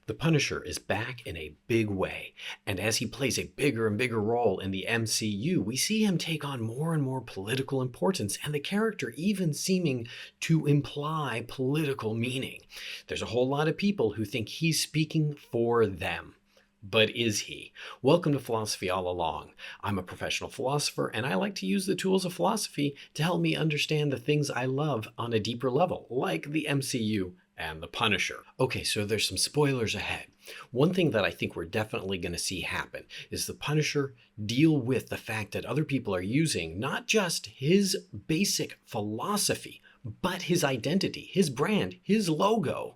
The Punisher is back in a big way, and as he plays a bigger and bigger role in the MCU, we see him take on more and more political importance, and the character even seeming to imply political meaning. There's a whole lot of people who think he's speaking for them. But is he? Welcome to Philosophy All Along. I'm a professional philosopher, and I like to use the tools of philosophy to help me understand the things I love on a deeper level, like the MCU and the Punisher. Okay, so there's some spoilers ahead. One thing that I think we're definitely going to see happen is the Punisher deal with the fact that other people are using not just his basic philosophy, but his identity, his brand, his logo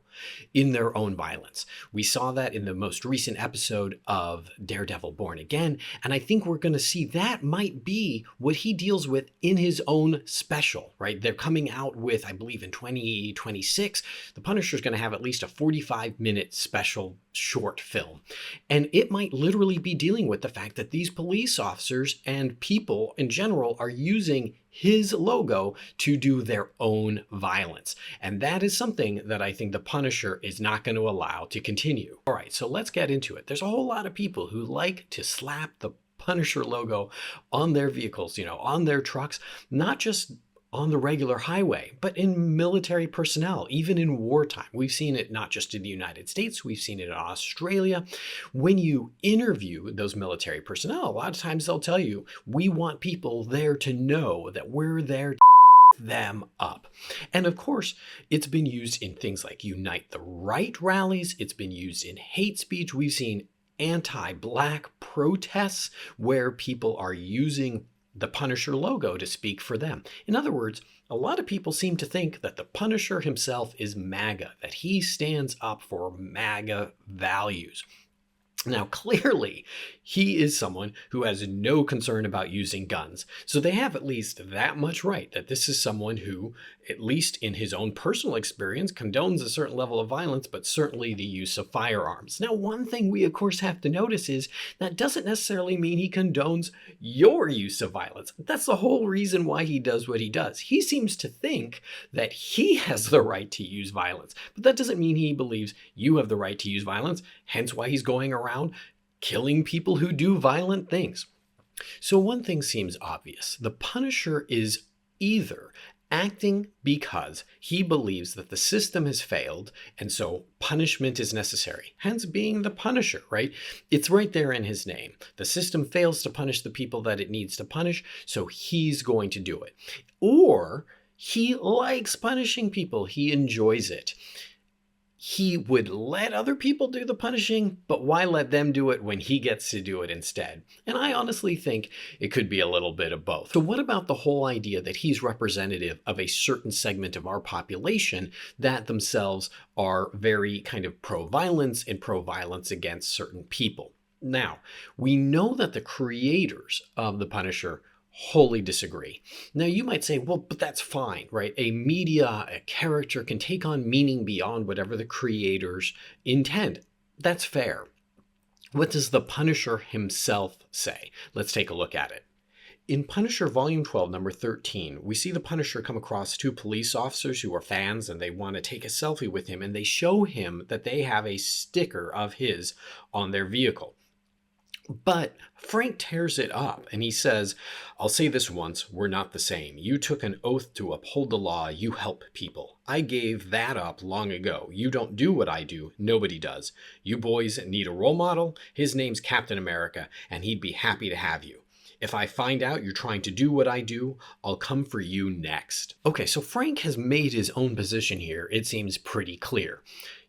in their own violence. We saw that in the most recent episode of Daredevil Born Again, and I think we're going to see that might be what he deals with in his own special, right? They're coming out with, I believe in 2026, the Punisher is going to have at least a 45-minute special short film. And it might literally be dealing with the fact that these police officers and people in general are using his logo to do their own violence. And that is something that I think the Punisher is not going to allow to continue. All right, so let's get into it. There's a whole lot of people who like to slap the Punisher logo on their vehicles, on their trucks, not just on the regular highway, but in military personnel, even in wartime. We've seen it not just in the United States, we've seen it in Australia. When you interview those military personnel, a lot of times they'll tell you, we want people there to know that we're there to them up. And of course, it's been used in things like Unite the Right rallies. It's been used in hate speech. We've seen anti-Black protests where people are using the Punisher logo to speak for them. In other words, a lot of people seem to think that the Punisher himself is MAGA, that he stands up for MAGA values. Now, clearly, he is someone who has no concern about using guns. So they have at least that much right, that this is someone who, at least in his own personal experience, condones a certain level of violence, but certainly the use of firearms. Now, one thing we, of course, have to notice is that doesn't necessarily mean he condones your use of violence. That's the whole reason why he does what he does. He seems to think that he has the right to use violence, but that doesn't mean he believes you have the right to use violence, hence why he's going around killing people who do violent things. So one thing seems obvious. The Punisher is either acting because he believes that the system has failed and so punishment is necessary, hence being the Punisher, right? It's right there in his name. The system fails to punish the people that it needs to punish, so he's going to do it. Or he likes punishing people. He enjoys it. He would let other people do the punishing, but why let them do it when he gets to do it instead? And I honestly think it could be a little bit of both. So what about the whole idea that he's representative of a certain segment of our population that themselves are very kind of pro-violence and pro-violence against certain people? Now, we know that the creators of the Punisher wholly disagree. Now you might say, well, but that's fine, right? A character can take on meaning beyond whatever the creators intend. That's fair. What does the Punisher himself say? Let's take a look at it. In Punisher Volume 12, number 13, we see the Punisher come across two police officers who are fans and they want to take a selfie with him, and they show him that they have a sticker of his on their vehicle. But Frank tears it up and he says, I'll say this once, we're not the same. You took an oath to uphold the law, you help people. I gave that up long ago. You don't do what I do, nobody does. You boys need a role model? His name's Captain America, and he'd be happy to have you. If I find out you're trying to do what I do, I'll come for you next. Okay, so Frank has made his own position here, it seems pretty clear.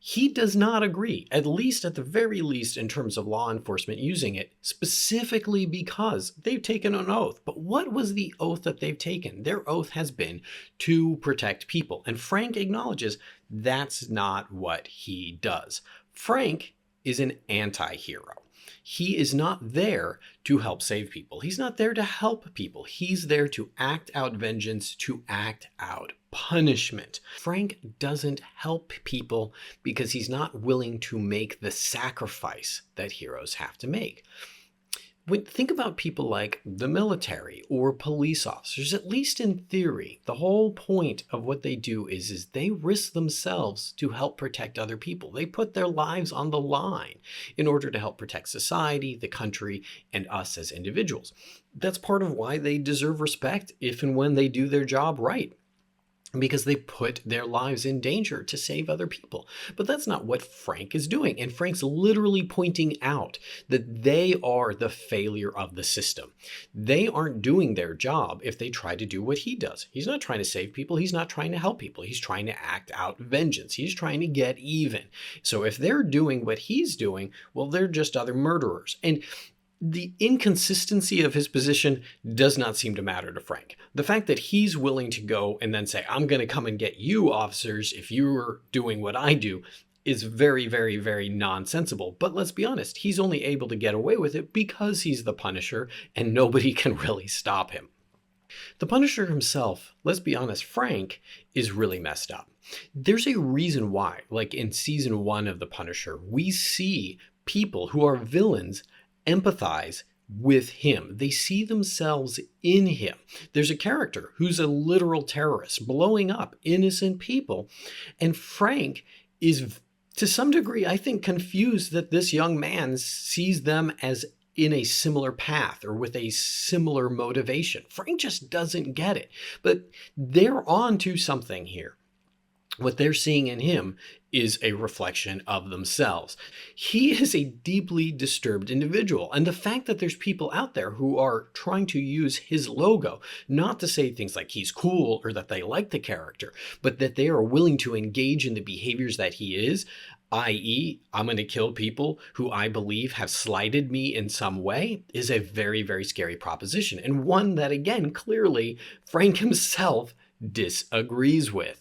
He does not agree, at the very least in terms of law enforcement using it, specifically because they've taken an oath. But what was the oath that they've taken? Their oath has been to protect people. And Frank acknowledges that's not what he does. Frank is an anti-hero. He is not there to help save people. He's not there to help people. He's there to act out vengeance, to act out punishment. Frank doesn't help people because he's not willing to make the sacrifice that heroes have to make. Think about people like the military or police officers, at least in theory, the whole point of what they do is they risk themselves to help protect other people. They put their lives on the line in order to help protect society, the country, and us as individuals. That's part of why they deserve respect if and when they do their job right, because they put their lives in danger to save other people. But that's not what Frank is doing. And Frank's literally pointing out that they are the failure of the system. They aren't doing their job if they try to do what he does. He's not trying to save people. He's not trying to help people. He's trying to act out vengeance. He's trying to get even. So if they're doing what he's doing, well, they're just other murderers. And the inconsistency of his position does not seem to matter to Frank. The fact that he's willing to go and then say, I'm going to come and get you, officers, if you're doing what I do, is very, very, very nonsensical. But let's be honest, he's only able to get away with it because he's the Punisher and nobody can really stop him. The Punisher himself, let's be honest, Frank, is really messed up. There's a reason why, like in season 1 of The Punisher, we see people who are villains empathize with him. They see themselves in him. There's a character who's a literal terrorist blowing up innocent people. And Frank is, to some degree, I think, confused that this young man sees them as in a similar path or with a similar motivation. Frank just doesn't get it. But they're on to something here. What they're seeing in him is a reflection of themselves. He is a deeply disturbed individual. And the fact that there's people out there who are trying to use his logo, not to say things like he's cool or that they like the character, but that they are willing to engage in the behaviors that he is, i.e., I'm going to kill people who I believe have slighted me in some way, is a very, very scary proposition. And one that, again, clearly Frank himself disagrees with.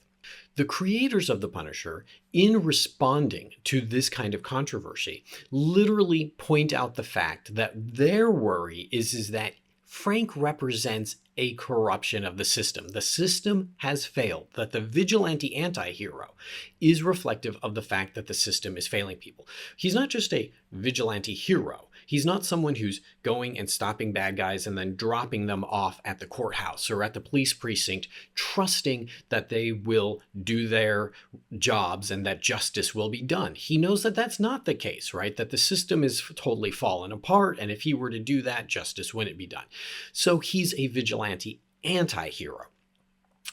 The creators of The Punisher, in responding to this kind of controversy, literally point out the fact that their worry is that Frank represents a corruption of the system. The system has failed, that the vigilante anti-hero is reflective of the fact that the system is failing people. He's not just a vigilante hero. He's not someone who's going and stopping bad guys and then dropping them off at the courthouse or at the police precinct, trusting that they will do their jobs and that justice will be done. He knows that that's not the case, right? That the system is totally fallen apart, and if he were to do that, justice wouldn't be done. So he's a vigilante anti-hero.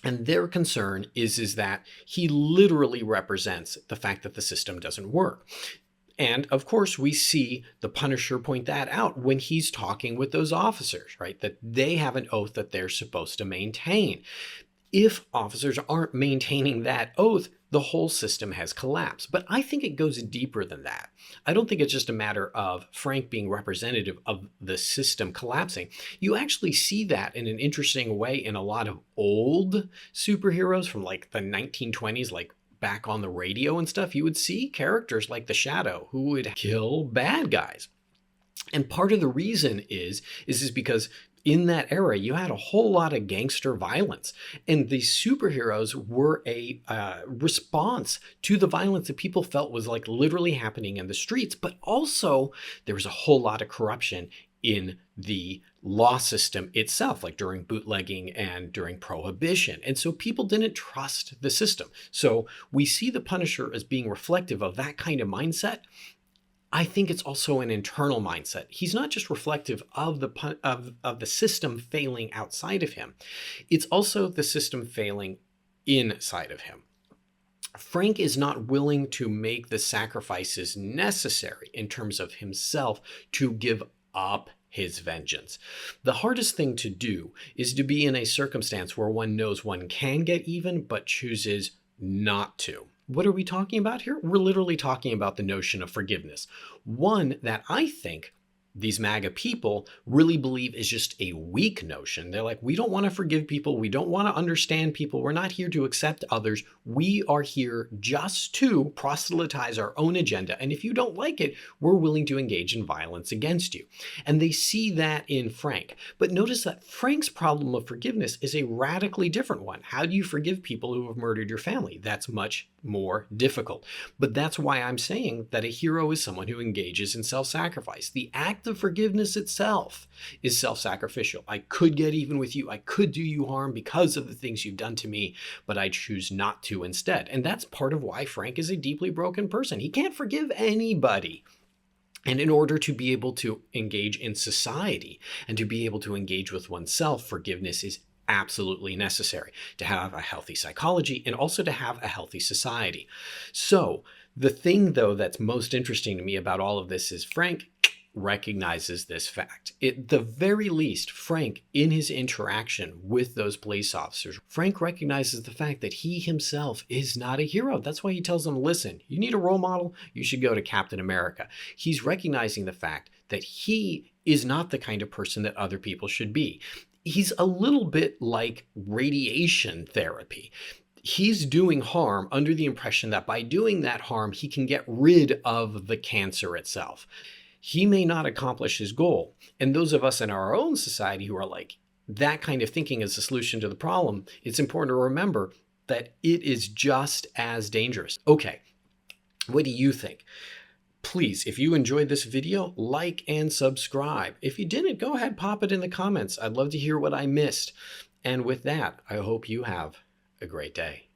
And their concern is that he literally represents the fact that the system doesn't work. And of course, we see the Punisher point that out when he's talking with those officers, right? That they have an oath that they're supposed to maintain. If officers aren't maintaining that oath, the whole system has collapsed. But I think it goes deeper than that. I don't think it's just a matter of Frank being representative of the system collapsing. You actually see that in an interesting way in a lot of old superheroes from like the 1920s, like back on the radio and stuff. You would see characters like the Shadow who would kill bad guys. And part of the reason is because in that era, you had a whole lot of gangster violence, and these superheroes were a response to the violence that people felt was like literally happening in the streets. But also there was a whole lot of corruption in the law system itself, like during bootlegging and during prohibition. And so people didn't trust the system. So we see the Punisher as being reflective of that kind of mindset. I think it's also an internal mindset. He's not just reflective of the system failing outside of him. It's also the system failing inside of him. Frank is not willing to make the sacrifices necessary in terms of himself to give up his vengeance. The hardest thing to do is to be in a circumstance where one knows one can get even, but chooses not to. What are we talking about here? We're literally talking about the notion of forgiveness. One that I think these MAGA people really believe is just a weak notion. They're like, we don't want to forgive people. We don't want to understand people. We're not here to accept others. We are here just to proselytize our own agenda. And if you don't like it, we're willing to engage in violence against you. And they see that in Frank. But notice that Frank's problem of forgiveness is a radically different one. How do you forgive people who have murdered your family? That's much more difficult. But that's why I'm saying that a hero is someone who engages in self-sacrifice. The act of forgiveness itself is self-sacrificial. I could get even with you. I could do you harm because of the things you've done to me, but I choose not to instead. And that's part of why Frank is a deeply broken person. He can't forgive anybody. And in order to be able to engage in society and to be able to engage with oneself, forgiveness is absolutely necessary to have a healthy psychology and also to have a healthy society. So the thing, though, that's most interesting to me about all of this is Frank recognizes this fact. At the very least, Frank, in his interaction with those police officers, Frank recognizes the fact that he himself is not a hero. That's why he tells them, listen, you need a role model, you should go to Captain America. He's recognizing the fact that he is not the kind of person that other people should be. He's a little bit like radiation therapy. He's doing harm under the impression that by doing that harm, he can get rid of the cancer itself. He may not accomplish his goal. And those of us in our own society who are like, that kind of thinking is the solution to the problem, it's important to remember that it is just as dangerous. Okay, what do you think? Please, if you enjoyed this video, like and subscribe. If you didn't, go ahead, pop it in the comments. I'd love to hear what I missed. And with that, I hope you have a great day.